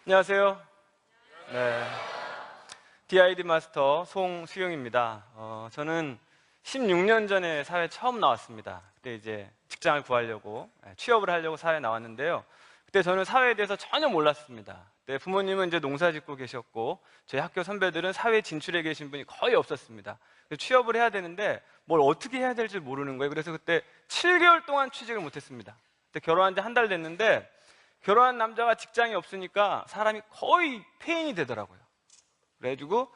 안녕하세요. 네, DID 마스터 송수용입니다. 저는 16년 전에 사회 처음 나왔습니다. 그때 이제 직장을 구하려고 취업을 하려고 사회에 나왔는데요. 그때 저는 사회에 대해서 전혀 몰랐습니다. 그때 부모님은 이제 농사 짓고 계셨고 저희 학교 선배들은 사회에 진출해 계신 분이 거의 없었습니다. 그래서 취업을 해야 되는데 뭘 어떻게 해야 될지 모르는 거예요. 그래서 그때 7개월 동안 취직을 못했습니다. 그때 결혼한 지 한 달 됐는데 결혼한 남자가 직장이 없으니까 사람이 거의 폐인이 되더라고요. 그래가지고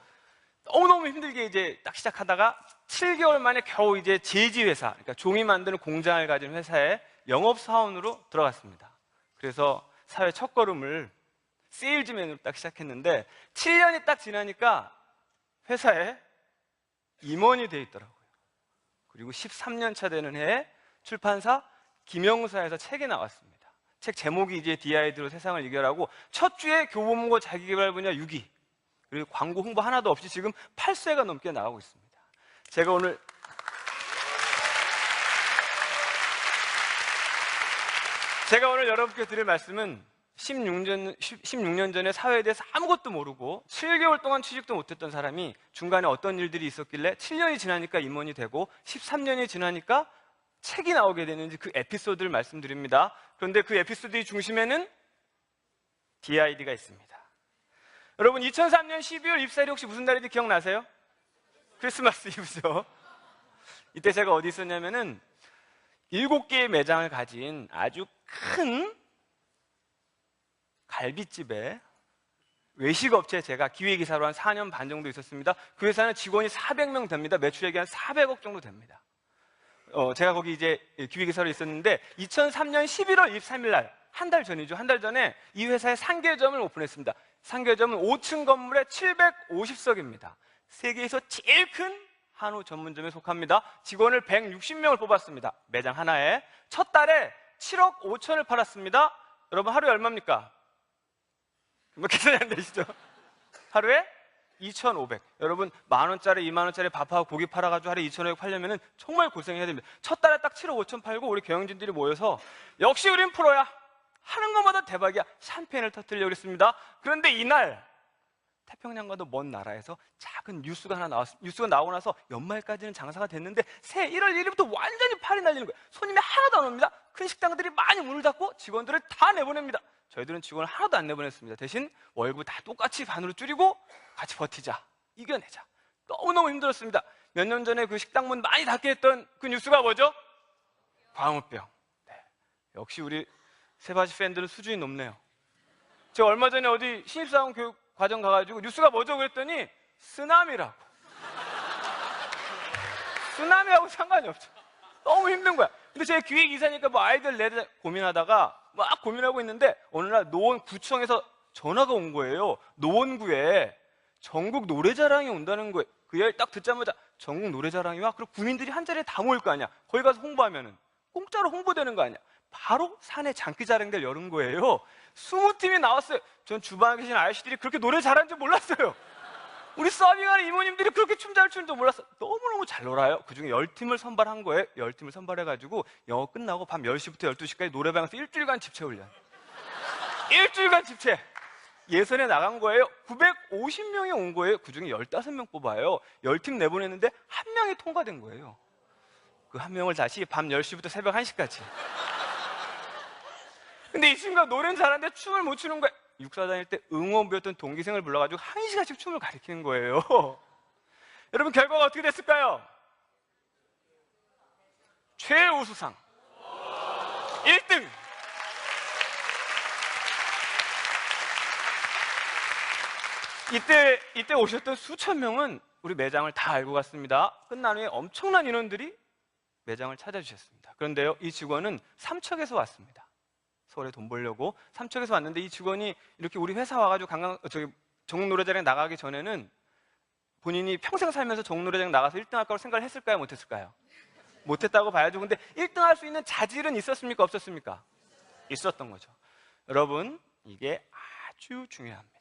너무너무 힘들게 이제 딱 시작하다가 7개월 만에 겨우 이제 제지회사, 그러니까 종이 만드는 공장을 가진 회사에 영업사원으로 들어갔습니다. 그래서 사회 첫걸음을 세일즈맨으로 딱 시작했는데 7년이 딱 지나니까 회사에 임원이 돼 있더라고요. 그리고 13년 차 되는 해에 출판사 김영사에서 책이 나왔습니다. 책 제목이 이제 DID로 세상을 이겨라고 첫 주에 교보문고 자기개발 분야 6위, 그리고 광고 홍보 하나도 없이 지금 8쇄가 넘게 나가고 있습니다. 제가 오늘 여러분께 드릴 말씀은 16년 전에 사회에 대해서 아무것도 모르고 7개월 동안 취직도 못했던 사람이 중간에 어떤 일들이 있었길래 7년이 지나니까 임원이 되고 13년이 지나니까 책이 나오게 되는지 그 에피소드를 말씀드립니다. 그런데 그 에피소드의 중심에는 DID가 있습니다. 여러분, 2003년 12월 24일이 혹시 무슨 날인지 기억나세요? 크리스마스 이브죠. 이때 제가 어디 있었냐면은 7개의 매장을 가진 아주 큰 갈비집에 외식업체에 제가 기획이사로 한 4년 반 정도 있었습니다. 그 회사는 직원이 400명 됩니다. 매출액이 한 400억 정도 됩니다. 제가 거기 이제 기획이사로 있었는데 2003년 11월 23일 날, 한 달 전이죠. 한 달 전에 이 회사에 상계점을 오픈했습니다. 상계점은 5층 건물에 750석입니다. 세계에서 제일 큰 한우 전문점에 속합니다. 직원을 160명을 뽑았습니다. 매장 하나에. 첫 달에 7억 5천을 팔았습니다. 여러분, 하루에 얼마입니까? 뭐 계산이 안 되시죠? 하루에 2,500. 여러분, 만원짜리, 2만원짜리 밥하고 고기 팔아가지고 하루에 2,500 팔려면 정말 고생해야 됩니다. 첫 달에 딱 7억 5천 팔고 우리 경영진들이 모여서 역시 우린 프로야, 하는 것마다 대박이야, 샴페인을 터뜨리려고 그랬습니다. 그런데 이날 태평양과도 먼 나라에서 작은 뉴스가 하나 나왔습니다. 뉴스가 나오고 나서 연말까지는 장사가 됐는데 새 1월 1일부터 완전히 팔이 날리는 거예요. 손님이 하나도 안 옵니다. 큰 식당들이 많이 문을 닫고 직원들을 다 내보냅니다. 저희들은 직원을 하나도 안 내보냈습니다. 대신 월급 다 똑같이 반으로 줄이고 같이 버티자, 이겨내자. 너무너무 힘들었습니다. 몇 년 전에 그 식당 문 많이 닫게 했던 그 뉴스가 뭐죠? 광우병. 네. 역시 우리 세바지 팬들은 수준이 높네요. 제가 얼마 전에 어디 신입사원 교육 과정 가가지고 뉴스가 뭐죠? 그랬더니 쓰나미라고. 쓰나미하고 상관이 없죠. 너무 힘든 거야. 근데 제가 기획이사니까 뭐 아이들 내다 고민하다가 막 고민하고 있는데 어느 날 노원구청에서 전화가 온 거예요. 노원구에 전국 노래자랑이 온다는 거예요. 그 얘기 딱 듣자마자 전국 노래자랑이 와? 그럼 구민들이 한 자리에 다 모일 거 아니야. 거기 가서 홍보하면은 공짜로 홍보되는 거 아니야. 바로 산에 장기자랑대를 열은 거예요. 20팀이 나왔어요. 전 주방에 계신 아저씨들이 그렇게 노래 잘하는 줄 몰랐어요. 우리 서빙하는 이모님들이 그렇게 춤 잘 추는 줄 몰랐어. 너무너무 잘 놀아요. 그중에 10팀을 선발한 거예요. 10팀을 선발해가지고 영어 끝나고 밤 10시부터 12시까지 노래방에서 일주일간 집체 훈련. 일주일간 집체. 예선에 나간 거예요. 950명이 온 거예요. 그중에 15명 뽑아요. 10팀 내보냈는데 한 명이 통과된 거예요. 그 한 명을 다시 밤 10시부터 새벽 1시까지. 근데 이 친구가 노래는 잘하는데 춤을 못 추는 거예요. 육사 다닐 때 응원부였던 동기생을 불러가지고 1시간씩 춤을 가르치는 거예요. 여러분, 결과가 어떻게 됐을까요? 최우수상 1등. 이때 오셨던 수천 명은 우리 매장을 다 알고 갔습니다. 끝난 후에 엄청난 인원들이 매장을 찾아주셨습니다. 그런데요, 이 직원은 삼척에서 왔습니다. 서울에 돈 벌려고 삼척에서 왔는데 이 직원이 이렇게 우리 회사 와가지고 전국 노래자랑에 나가기 전에는 본인이 평생 살면서 전국 노래자랑 나가서 1등 할 거라고 생각을 했을까요? 못했을까요? 못했다고 봐야죠. 근데 1등 할 수 있는 자질은 있었습니까? 없었습니까? 있었던 거죠. 여러분, 이게 아주 중요합니다.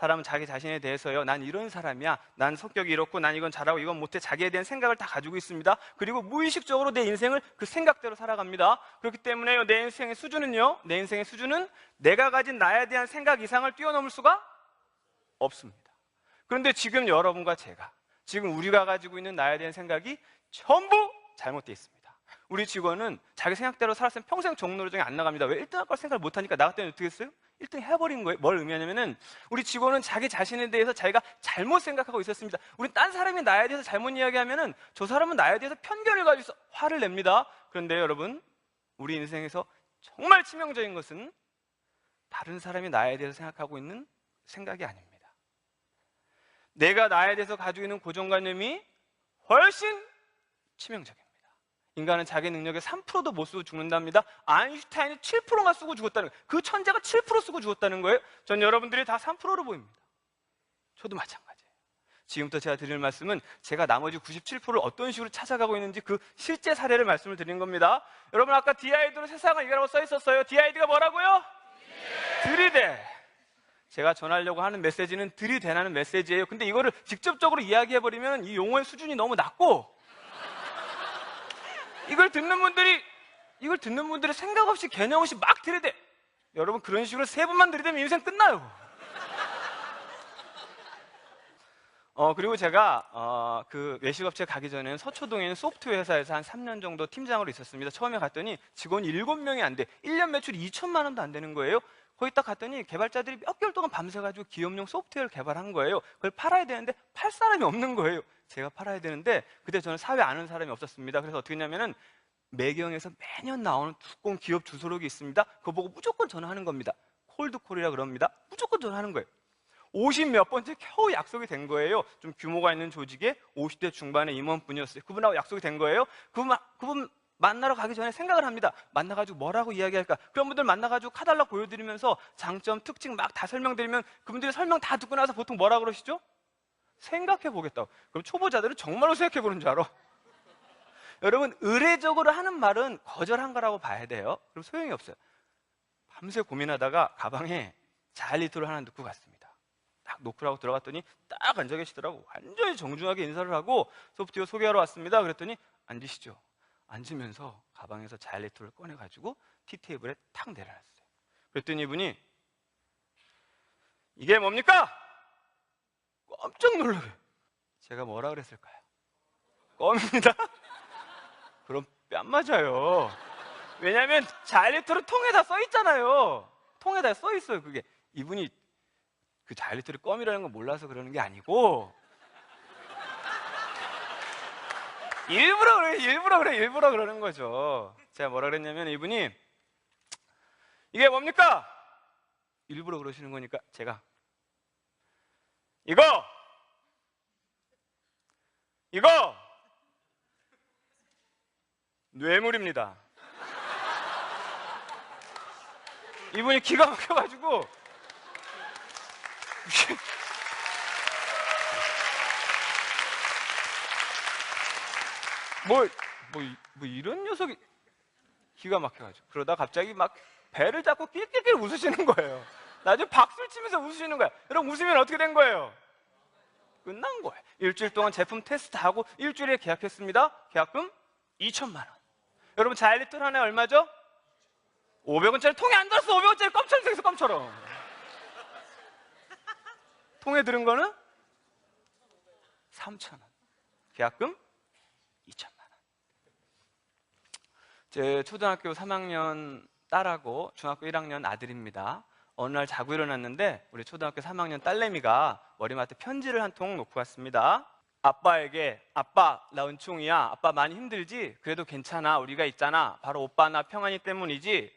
사람은 자기 자신에 대해서요, 난 이런 사람이야, 난 성격이 이렇고, 난 이건 잘하고 이건 못해, 자기에 대한 생각을 다 가지고 있습니다. 그리고 무의식적으로 내 인생을 그 생각대로 살아갑니다. 그렇기 때문에요, 내 인생의 수준은 내가 가진 나에 대한 생각 이상을 뛰어넘을 수가 없습니다. 그런데 지금 여러분과 제가, 지금 우리가 가지고 있는 나에 대한 생각이 전부 잘못되어 있습니다. 우리 직원은 자기 생각대로 살았으면 평생 종로정에 안 나갑니다. 왜? 1등 할 걸 생각을 못하니까. 나갔더니 어떻게 했어요? 1등 해버린 거예요. 뭘 의미하냐면은, 우리 직원은 자기 자신에 대해서 자기가 잘못 생각하고 있었습니다. 우리 딴 사람이 나에 대해서 잘못 이야기하면은 저 사람은 나에 대해서 편견을 가지고 화를 냅니다. 그런데 여러분, 우리 인생에서 정말 치명적인 것은 다른 사람이 나에 대해서 생각하고 있는 생각이 아닙니다. 내가 나에 대해서 가지고 있는 고정관념이 훨씬 치명적입니다. 인간은 자기 능력의 3%도 못 쓰고 죽는답니다. 아인슈타인이 7%만 쓰고 죽었다는 거예요. 그 천재가 7% 쓰고 죽었다는 거예요. 전 여러분들이 다 3%로 보입니다. 저도 마찬가지예요. 지금부터 제가 드릴 말씀은 제가 나머지 97%를 어떤 식으로 찾아가고 있는지 그 실제 사례를 말씀을 드린 겁니다. 여러분, 아까 DID로 세상을 이겨라고 써 있었어요. DID가 뭐라고요? 들이대. 제가 전하려고 하는 메시지는 들이대라는 메시지예요. 근데 이거를 직접적으로 이야기해버리면 이 용어의 수준이 너무 낮고, 이걸 듣는 분들이 생각 없이 개념 없이 막 들이대. 여러분, 그런 식으로 3번만 들이대면 인생 끝나요. 그리고 제가 그 외식업체 가기 전에는 서초동에 있는 소프트웨어 회사에서 한 3년 정도 팀장으로 있었습니다. 처음에 갔더니 직원이 7명이 안 돼. 1년 매출이 2천만 원도 안 되는 거예요. 거기 딱 갔더니 개발자들이 몇 개월 동안 밤새가지고 기업용 소프트웨어를 개발한 거예요. 그걸 팔아야 되는데 팔 사람이 없는 거예요. 제가 팔아야 되는데 그때 저는 사회 아는 사람이 없었습니다. 그래서 어떻게 했냐면은 매경에서 매년 나오는 두꺼운 기업 주소록이 있습니다. 그거 보고 무조건 전화하는 겁니다. 콜드콜이라 그럽니다. 무조건 전화하는 거예요. 50몇 번째 겨우 약속이 된 거예요. 좀 규모가 있는 조직에 50대 중반의 임원분이었어요. 그분하고 약속이 된 거예요. 그분 만나러 가기 전에 생각을 합니다. 만나가지고 뭐라고 이야기할까? 그런 분들 만나가지고 카달락 보여드리면서 장점, 특징 막 다 설명드리면 그분들이 설명 다 듣고 나서 보통 뭐라 그러시죠? 생각해 보겠다고. 그럼 초보자들은 정말로 생각해 보는 줄 알아. 여러분, 의례적으로 하는 말은 거절한 거라고 봐야 돼요. 그럼 소용이 없어요. 밤새 고민하다가 가방에 자일리톨을 하나 넣고 갔습니다. 딱 놓고 들어갔더니 딱 앉아 계시더라고. 완전히 정중하게 인사를 하고 소프트웨어 소개하러 왔습니다. 그랬더니 앉으시죠. 앉으면서 가방에서 자일리톨을 꺼내가지고 티테이블에 탁 내려놨어요. 그랬더니 이분이 이게 뭡니까? 깜짝 놀라요. 제가 뭐라 그랬을까요? 껌입니다. 그럼 뺨 맞아요. 왜냐하면 자일리톨은 통에다 써 있잖아요. 통에다 써 있어요. 그게 이분이 그 자일리톨이 껌이라는 걸 몰라서 그러는 게 아니고 일부러 그러는 거죠. 제가 뭐라 그랬냐면 이분이 이게 뭡니까? 일부러 그러시는 거니까 제가 이거 뇌물입니다. 이분이 기가 막혀가지고 뭐 이런 녀석이 기가 막혀가지고 그러다 갑자기 막 배를 잡고 낄낄낄 웃으시는 거예요. 나중에 박수를 치면서 웃으시는 거야. 여러분, 웃으면 어떻게 된 거예요? 끝난 거예요. 일주일 동안 제품 테스트하고 일주일에 계약했습니다. 계약금 2천만 원. 여러분, 자일리톨 하나에 얼마죠? 500원짜리 통에 안 들었어. 500원짜리 껌처럼 생겼어. 껌처럼. 통에 들은 거는 3,000원. 계약금 2천만 원. 제 초등학교 3학년 딸하고 중학교 1학년 아들입니다. 어느 날 자고 일어났는데 우리 초등학교 3학년 딸내미가 머리맡에 편지를 한 통 놓고 왔습니다. 아빠에게, 아빠 나 은총이야. 아빠 많이 힘들지? 그래도 괜찮아. 우리가 있잖아. 바로 오빠나 평안이 때문이지.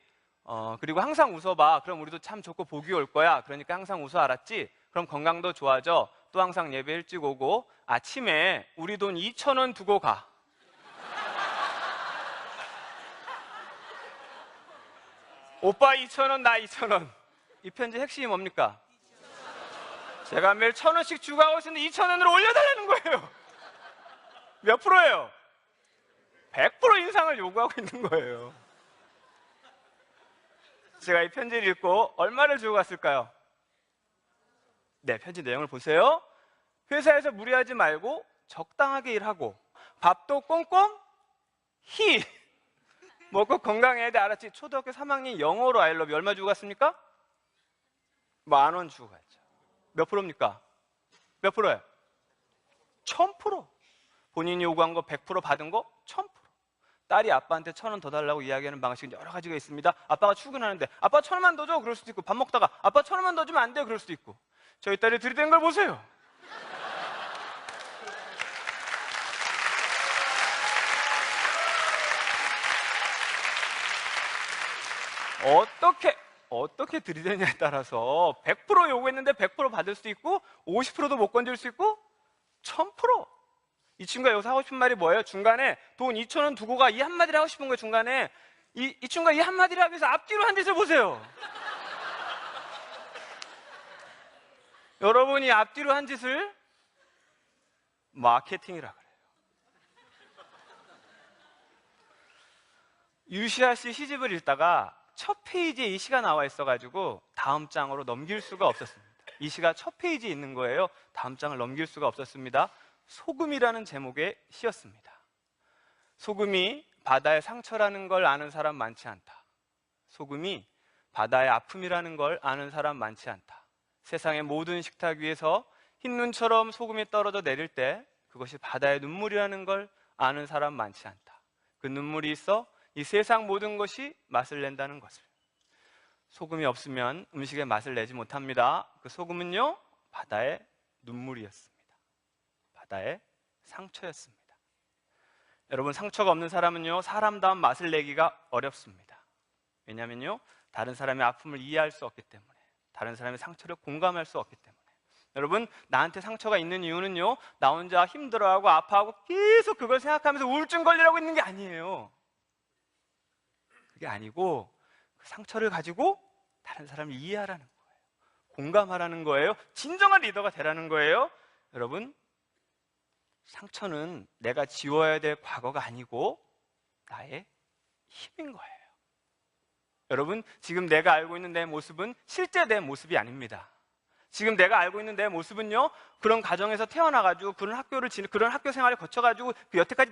그리고 항상 웃어봐. 그럼 우리도 참 좋고 복이 올 거야. 그러니까 항상 웃어, 알았지? 그럼 건강도 좋아져. 또 항상 예배 일찍 오고 아침에 우리 돈 2,000원 두고 가. 오빠 2,000원, 나 2,000원. 이 편지 핵심이 뭡니까? 제가 매일 1,000원씩 주고 하고 있는데 2,000원으로 올려달라는 거예요. 몇 프로예요? 100% 인상을 요구하고 있는 거예요. 제가 이 편지를 읽고 얼마를 주고 갔을까요? 네, 편지 내용을 보세요. 회사에서 무리하지 말고 적당하게 일하고 밥도 꼼꼼히 먹고 건강해야 돼. 알았지? 초등학교 3학년 영어로 I love you 얼마 주고 갔습니까? 10,000원 주고 갔죠. 몇 프로입니까? 몇 프로예요? 1000%. 본인이 요구한 거 100% 받은 거 1000%. 딸이 아빠한테 1,000원 더 달라고 이야기하는 방식은 여러 가지가 있습니다. 아빠가 출근하는데 아빠 1,000원만 더 줘. 그럴 수도 있고, 밥 먹다가 아빠 1,000원만 더 주면 안 돼요. 그럴 수도 있고. 저희 딸이 들이댄 걸 보세요. 어떻게 들이대냐에 따라서 100% 요구했는데 100% 받을 수도 있고 50%도 못 건질 수 있고 1000%. 이 친구가 여기서 하고 싶은 말이 뭐예요? 중간에 돈 2,000원 두고 가 이 한마디를 하고 싶은 거예요. 중간에 이 친구가 이 한마디를 하기 위해서 앞뒤로 한 짓을 보세요. 여러분이 앞뒤로 한 짓을 마케팅이라 그래요. 유시아 씨 시집을 읽다가 첫 페이지에 이 시가 나와 있어가지고 다음 장으로 넘길 수가 없었습니다. 이 시가 첫 페이지에 있는 거예요. 다음 장을 넘길 수가 없었습니다. 소금이라는 제목의 시였습니다. 소금이 바다의 상처라는 걸 아는 사람 많지 않다. 소금이 바다의 아픔이라는 걸 아는 사람 많지 않다. 세상의 모든 식탁 위에서 흰 눈처럼 소금이 떨어져 내릴 때 그것이 바다의 눈물이라는 걸 아는 사람 많지 않다. 그 눈물이 있어 이 세상 모든 것이 맛을 낸다는 것을. 소금이 없으면 음식의 맛을 내지 못합니다. 그 소금은요, 바다의 눈물이었습니다. 바다의 상처였습니다. 여러분, 상처가 없는 사람은요, 사람다운 맛을 내기가 어렵습니다. 왜냐하면요, 다른 사람의 아픔을 이해할 수 없기 때문에, 다른 사람의 상처를 공감할 수 없기 때문에. 여러분, 나한테 상처가 있는 이유는요, 나 혼자 힘들어하고 아파하고 계속 그걸 생각하면서 우울증 걸리라고 있는 게 아니에요. 그게 아니고 그 상처를 가지고 다른 사람을 이해하라는 거예요. 공감하라는 거예요. 진정한 리더가 되라는 거예요. 여러분, 상처는 내가 지워야 될 과거가 아니고 나의 힘인 거예요. 여러분, 지금 내가 알고 있는 내 모습은 실제 내 모습이 아닙니다. 지금 내가 알고 있는 내 모습은요, 그런 가정에서 태어나가지고 그런 학교 생활을 거쳐가지고 그 여태까지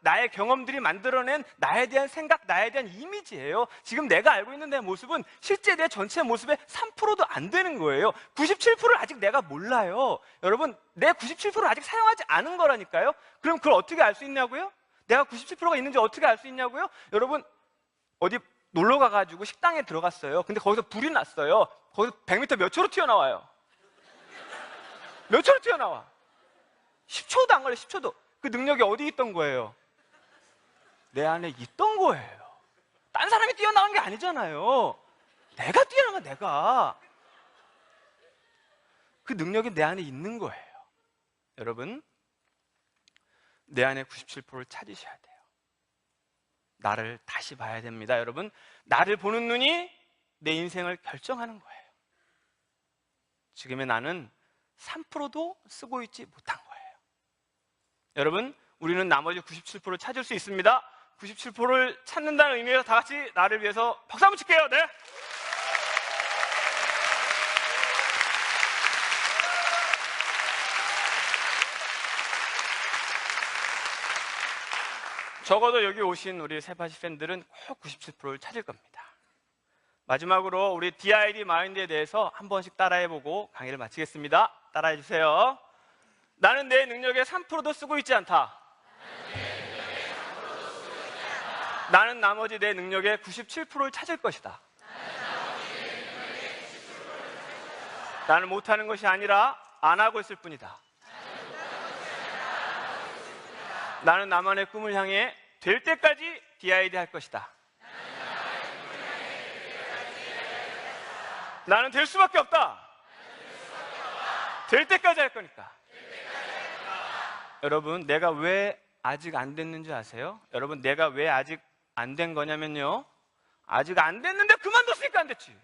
나의 경험들이 만들어낸 나에 대한 생각, 나에 대한 이미지예요. 지금 내가 알고 있는 내 모습은 실제 내 전체 모습의 3%도 안 되는 거예요. 97%를 아직 내가 몰라요. 여러분, 내 97%를 아직 사용하지 않은 거라니까요. 그럼 그걸 어떻게 알 수 있냐고요? 내가 97%가 있는지 어떻게 알 수 있냐고요? 여러분, 어디 놀러 가가지고 식당에 들어갔어요. 근데 거기서 불이 났어요. 거기서 100m 몇 초로 튀어나와요? 몇 초로 튀어나와? 10초도 안 걸려. 10초도. 그 능력이 어디 있던 거예요? 내 안에 있던 거예요. 딴 사람이 뛰어나온 게 아니잖아요. 내가 뛰어난 거야. 내가. 그 능력이 내 안에 있는 거예요. 여러분, 내 안에 97%를 찾으셔야 돼요. 나를 다시 봐야 됩니다. 여러분, 나를 보는 눈이 내 인생을 결정하는 거예요. 지금의 나는 3%도 쓰고 있지 못한 거예요. 여러분, 우리는 나머지 97%를 찾을 수 있습니다. 97%를 찾는다는 의미에서 다 같이 나를 위해서 박수 한번 칠게요. 네. 적어도 여기 오신 우리 세바시 팬들은 꼭 97%를 찾을 겁니다. 마지막으로 우리 DID 마인드에 대해서 한 번씩 따라해보고 강의를 마치겠습니다. 따라해주세요. 나는 내 능력의 3%도 쓰고 있지 않다. 나는 나머지 내 능력의 97%를 찾을 것이다. 나는 못하는 것이 아니라 안 하고 있을 뿐이다. 나는 나만의 꿈을 향해 될 때까지 DID 할 것이다. 나는 될 수밖에 없다. 될 때까지 할 거니까. 여러분, 내가 왜 아직 안 됐는지 아세요? 여러분, 내가 왜 아직 안 된 거냐면요, 아직 안 됐는데 그만뒀으니까 안 됐지.